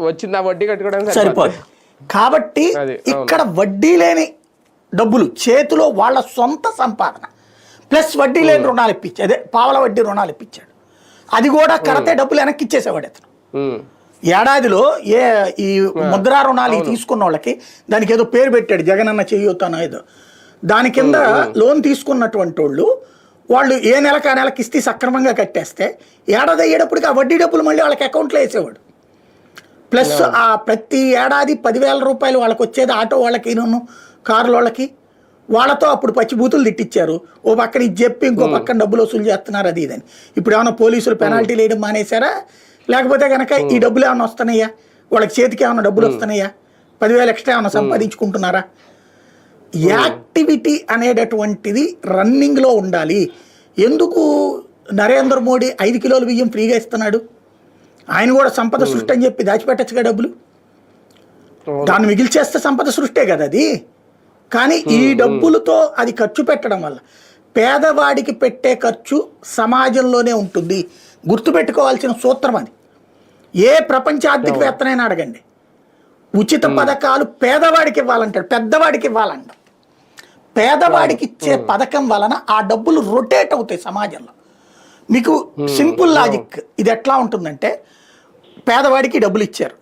వచ్చింది ఆ వడ్డీ కట్టుకోవడానికి సరిపోదు. కాబట్టి ఇక్కడ వడ్డీ లేని డబ్బులు చేతిలో వాళ్ళ సొంత సంపాదన ప్లస్ వడ్డీ లేని రుణాలు ఇప్పించాడు, అదే పావల వడ్డీ రుణాలు ఇప్పించాడు. అది కూడా కడితే డబ్బులు వెనక్కి ఇచ్చేసేవాడు అతను. ఏడాదిలో ఈ ముద్రా రుణాలు తీసుకున్న వాళ్ళకి దానికి ఏదో పేరు పెట్టాడు, జగనన్న చేయూతనో ఏదో, దాని కింద లోన్ తీసుకున్నటువంటి వాళ్ళు ఏ నెలకు ఆ నెలకి ఇస్తే సక్రమంగా కట్టేస్తే ఏడాది అయ్యేటప్పటికి ఆ వడ్డీ డబ్బులు మళ్ళీ వాళ్ళకి అకౌంట్లో వేసేవాడు. ప్లస్ ఆ ప్రతి ఏడాది 10,000 రూపాయలు వాళ్ళకి వచ్చేది ఆటో వాళ్ళకి, కారుల వాళ్ళకి. వాళ్ళతో అప్పుడు పచ్చిబూతులు తిట్టించారు, ఓ పక్కన ఇది చెప్పి ఇంకో పక్కన డబ్బులు వసూలు చేస్తున్నారు అది ఇదని. ఇప్పుడు ఏమైనా పోలీసులు పెనాల్టీలు వేయడం మానేశారా, లేకపోతే కనుక ఈ డబ్బులు ఏమైనా వస్తున్నాయా, వాళ్ళకి చేతికి ఏమైనా డబ్బులు వస్తున్నాయా, 10,000 ఎక్స్ట్రా ఏమైనా సంపాదించుకుంటున్నారా? యాక్టివిటీ అనేటటువంటిది రన్నింగ్లో ఉండాలి. ఎందుకు నరేంద్ర మోడీ 5 కిలోల బియ్యం ఫ్రీగా ఇస్తున్నాడు? ఆయన కూడా సంపద సృష్టి అని చెప్పి దాచిపెట్టచ్చుగా డబ్బులు, దాన్ని మిగిల్చేస్తే సంపద సృష్టే కదా అది. కానీ ఈ డబ్బులతో అది ఖర్చు పెట్టడం వల్ల పేదవాడికి పెట్టే ఖర్చు సమాజంలోనే ఉంటుంది. గుర్తుపెట్టుకోవాల్సిన సూత్రం అది. ఏ ప్రపంచ ఆర్థికవేత్తనైనా అడగండి, ఉచిత పథకాలు పేదవాడికి ఇవ్వాలంటాడు, పెద్దవాడికి ఇవ్వాలంట. పేదవాడికి ఇచ్చే పథకం వలన ఆ డబ్బులు రొటేట్ అవుతాయి సమాజంలో. మీకు సింపుల్ లాజిక్ ఇది ఎట్లా ఉంటుందంటే, పేదవాడికి డబ్బులు ఇచ్చారు,